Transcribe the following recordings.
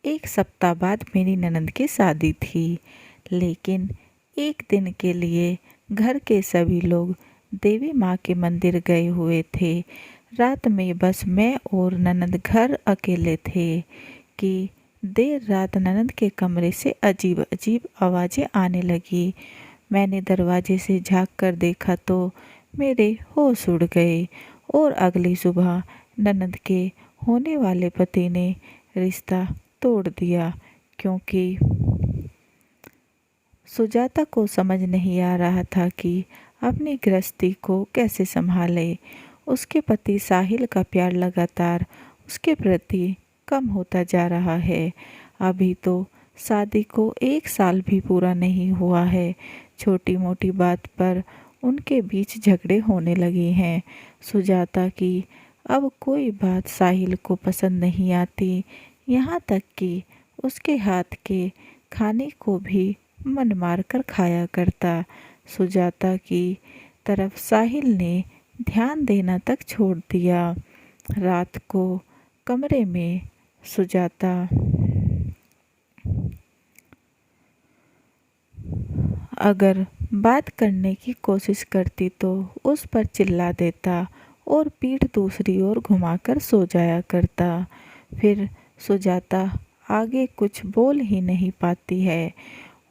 1 सप्ताह बाद मेरी ननद की शादी थी, लेकिन एक दिन के लिए घर के सभी लोग देवी माँ के मंदिर गए हुए थे। रात में बस मैं और ननद घर अकेले थे कि देर रात ननद के कमरे से अजीब-अजीब आवाज़ें आने लगी। मैंने दरवाजे से झाँक कर देखा तो मेरे होश उड़ गए और अगली सुबह ननद के होने वाले पति ने रिश्ता तोड़ दिया, क्योंकि सुजाता को समझ नहीं आ रहा था कि अपनी गृहस्थी को कैसे संभाले। उसके पति साहिल का प्यार लगातार उसके प्रति कम होता जा रहा है। अभी तो शादी को 1 साल भी पूरा नहीं हुआ है। छोटी मोटी बात पर उनके बीच झगड़े होने लगे हैं। सुजाता की अब कोई बात साहिल को पसंद नहीं आती, यहाँ तक कि उसके हाथ के खाने को भी मन मार कर खाया करता। सुजाता की तरफ साहिल ने ध्यान देना तक छोड़ दिया। रात को कमरे में सुजाता अगर बात करने की कोशिश करती तो उस पर चिल्ला देता और पीठ दूसरी ओर घुमाकर सो जाया करता। फिर सुजाता आगे कुछ बोल ही नहीं पाती है।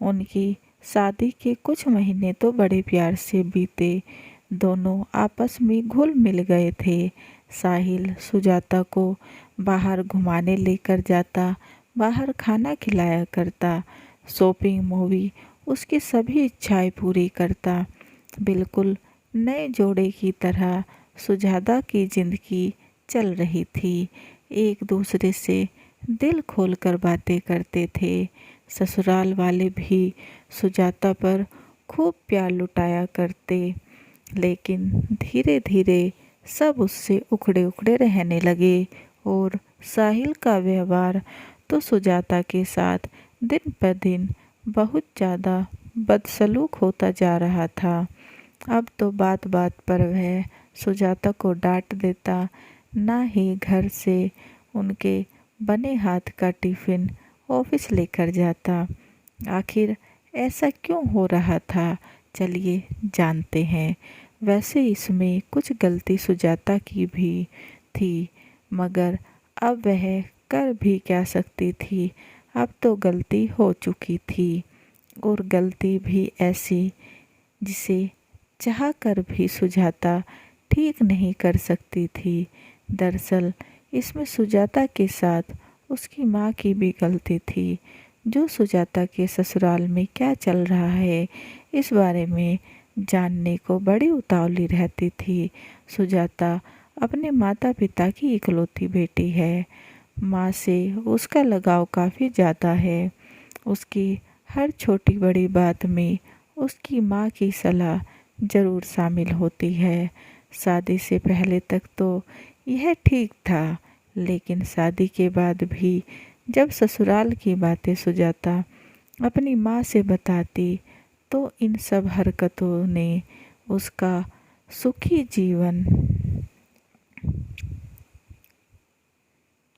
उनकी शादी के कुछ महीने तो बड़े प्यार से बीते। दोनों आपस में घुल मिल गए थे। साहिल सुजाता को बाहर घुमाने लेकर जाता, बाहर खाना खिलाया करता, शॉपिंग, मूवी, उसकी सभी इच्छाएं पूरी करता। बिल्कुल नए जोड़े की तरह सुजाता की जिंदगी चल रही थी। एक दूसरे से दिल खोलकर बातें करते थे। ससुराल वाले भी सुजाता पर खूब प्यार लुटाया करते, लेकिन धीरे धीरे सब उससे उखड़े उखड़े रहने लगे और साहिल का व्यवहार तो सुजाता के साथ दिन पर दिन बहुत ज़्यादा बदसलूक होता जा रहा था। अब तो बात बात पर वह सुजाता को डांट देता, ना ही घर से उनके बने हाथ का टिफ़िन ऑफिस लेकर जाता। आखिर ऐसा क्यों हो रहा था, चलिए जानते हैं। वैसे इसमें कुछ गलती सुजाता की भी थी, मगर अब वह कर भी क्या सकती थी। अब तो गलती हो चुकी थी, और गलती भी ऐसी जिसे चाह कर भी सुजाता ठीक नहीं कर सकती थी। दरअसल इसमें सुजाता के साथ उसकी माँ की भी गलती थी। जो सुजाता के ससुराल में क्या चल रहा है, इस बारे में जानने को बड़ी उतावली रहती थी। सुजाता अपने माता पिता की इकलौती बेटी है। माँ से उसका लगाव काफ़ी ज़्यादा है। उसकी हर छोटी बड़ी बात में उसकी माँ की सलाह ज़रूर शामिल होती है। शादी से पहले तक तो यह ठीक था, लेकिन शादी के बाद भी जब ससुराल की बातें सुजाता अपनी माँ से बताती तो इन सब हरकतों ने उसका सुखी जीवन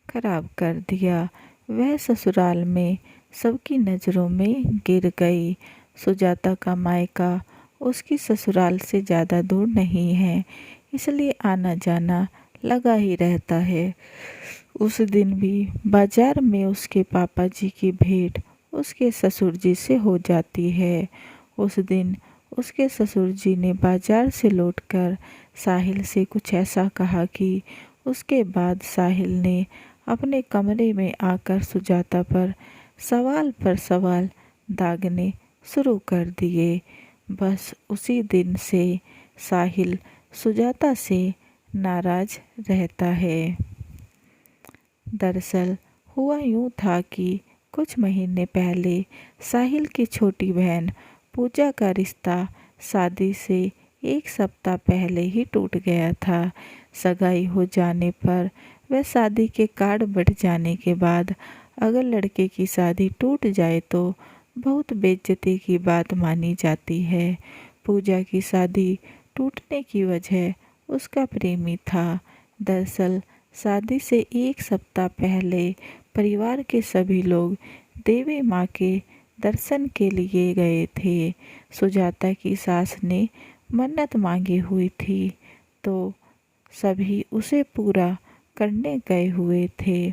खराब कर दिया। वह ससुराल में सबकी नज़रों में गिर गई। सुजाता का मायका उसकी ससुराल से ज़्यादा दूर नहीं है, इसलिए आना जाना लगा ही रहता है। उस दिन भी बाजार में उसके पापा जी की भेंट उसके ससुर जी से हो जाती है। उस दिन उसके ससुर जी ने बाजार से लौटकर साहिल से कुछ ऐसा कहा कि उसके बाद साहिल ने अपने कमरे में आकर सुजाता पर सवाल दागने शुरू कर दिए। बस उसी दिन से साहिल सुजाता से नाराज रहता है। दरअसल हुआ यूँ था कि कुछ महीने पहले साहिल की छोटी बहन पूजा का रिश्ता शादी से 1 सप्ताह पहले ही टूट गया था। सगाई हो जाने पर वह शादी के कार्ड बढ़ जाने के बाद अगर लड़के की शादी टूट जाए तो बहुत बेइज्जती की बात मानी जाती है। पूजा की शादी टूटने की वजह उसका प्रेमी था। दरअसल शादी से 1 सप्ताह पहले परिवार के सभी लोग देवी माँ के दर्शन के लिए गए थे। सुजाता की सास ने मन्नत मांगी हुई थी तो सभी उसे पूरा करने गए हुए थे।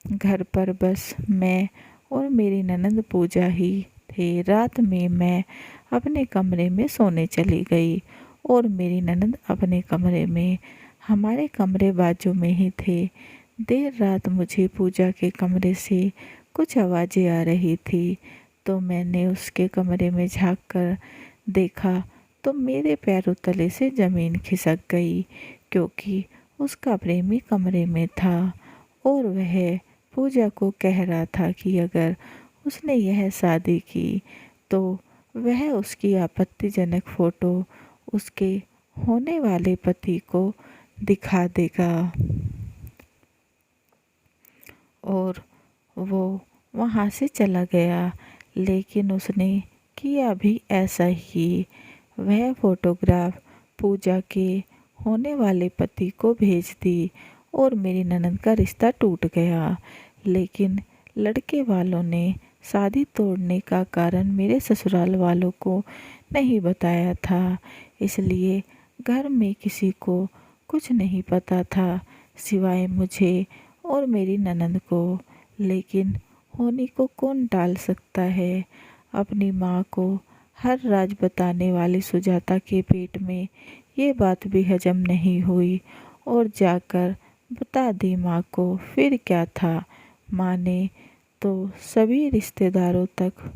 घर पर बस मैं और मेरी ननंद पूजा ही थे। रात में मैं अपने कमरे में सोने चली गई और मेरी ननंद अपने कमरे में। हमारे कमरे बाजू में ही थे। देर रात मुझे पूजा के कमरे से कुछ आवाज़ें आ रही थी तो मैंने उसके कमरे में झांक कर देखा तो मेरे पैरों तले से ज़मीन खिसक गई, क्योंकि उसका प्रेमी कमरे में था और वह पूजा को कह रहा था कि अगर उसने यह शादी की तो वह उसकी आपत्तिजनक फ़ोटो उसके होने वाले पति को दिखा देगा और वो वहाँ से चला गया। लेकिन उसने किया भी ऐसा ही। वह फ़ोटोग्राफ पूजा के होने वाले पति को भेज दी और मेरी ननद का रिश्ता टूट गया। लेकिन लड़के वालों ने शादी तोड़ने का कारण मेरे ससुराल वालों को नहीं बताया था, इसलिए घर में किसी को कुछ नहीं पता था सिवाय मुझे और मेरी ननद को। लेकिन होनी को कौन टाल सकता है। अपनी माँ को हर राज बताने वाली सुजाता के पेट में ये बात भी हजम नहीं हुई और जाकर बता दी माँ को। फिर क्या था, माँ ने तो सभी रिश्तेदारों तक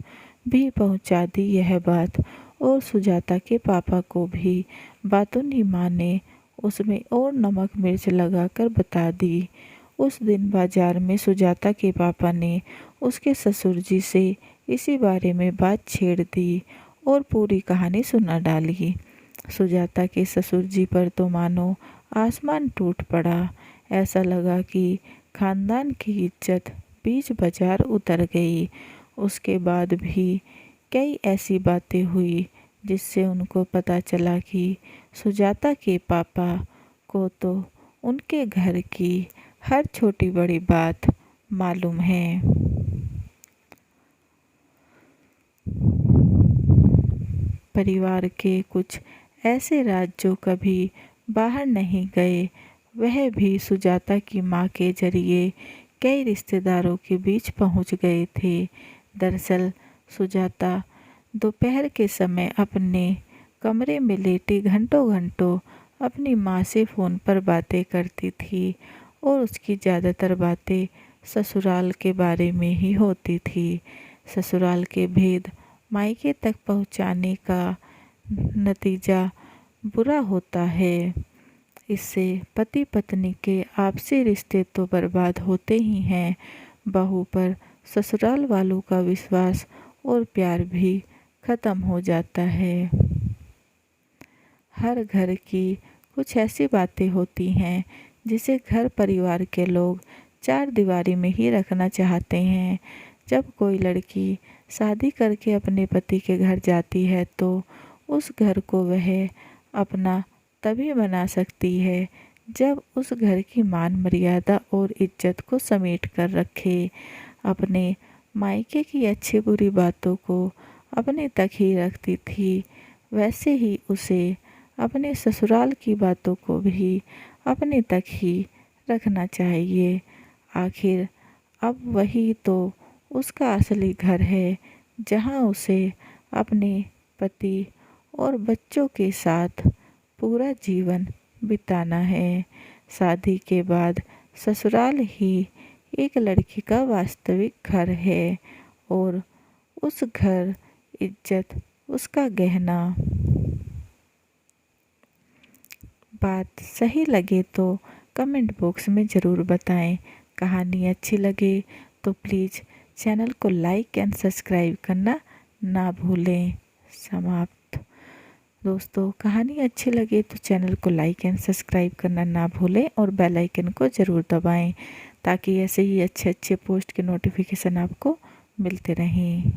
भी पहुँचा दी यह बात और सुजाता के पापा को भी। बातूनी माँ ने उसमें और नमक मिर्च लगाकर बता दी। उस दिन बाजार में सुजाता के पापा ने उसके ससुर जी से इसी बारे में बात छेड़ दी और पूरी कहानी सुना डाली। सुजाता के ससुर जी पर तो मानो आसमान टूट पड़ा। ऐसा लगा कि खानदान की इज्जत बीच बाजार उतर गई। उसके बाद भी कई ऐसी बातें हुई जिससे उनको पता चला कि सुजाता के पापा को तो उनके घर की हर छोटी बड़ी बात मालूम है। परिवार के कुछ ऐसे राज जो कभी बाहर नहीं गए, वह भी सुजाता की माँ के जरिए कई रिश्तेदारों के बीच पहुँच गए थे। दरअसल सुजाता दोपहर के समय अपने कमरे में लेटी घंटों घंटों अपनी माँ से फ़ोन पर बातें करती थी और उसकी ज़्यादातर बातें ससुराल के बारे में ही होती थी। ससुराल के भेद मायके तक पहुँचाने का नतीजा बुरा होता है। इससे पति पत्नी के आपसी रिश्ते तो बर्बाद होते ही हैं, बहू पर ससुराल वालों का विश्वास और प्यार भी ख़त्म हो जाता है। हर घर की कुछ ऐसी बातें होती हैं जिसे घर परिवार के लोग चार दीवारी में ही रखना चाहते हैं। जब कोई लड़की शादी करके अपने पति के घर जाती है तो उस घर को वह अपना तभी बना सकती है जब उस घर की मान मर्यादा और इज्जत को समेट कर रखे। अपने मायके की अच्छी बुरी बातों को अपने तक ही रखती थी, वैसे ही उसे अपने ससुराल की बातों को भी अपने तक ही रखना चाहिए। आखिर अब वही तो उसका असली घर है, जहां उसे अपने पति और बच्चों के साथ पूरा जीवन बिताना है। शादी के बाद ससुराल ही एक लड़की का वास्तविक घर है और उस घर इज्जत उसका गहना। बात सही लगे तो कमेंट बॉक्स में ज़रूर बताएं। कहानी अच्छी लगे तो प्लीज़ चैनल को लाइक एंड सब्सक्राइब करना ना भूलें। समाप्त। दोस्तों, कहानी अच्छी लगे तो चैनल को लाइक एंड सब्सक्राइब करना ना भूलें और बेल आइकन को ज़रूर दबाएं ताकि ऐसे ही अच्छे अच्छे पोस्ट के नोटिफिकेशन आपको मिलते रहें।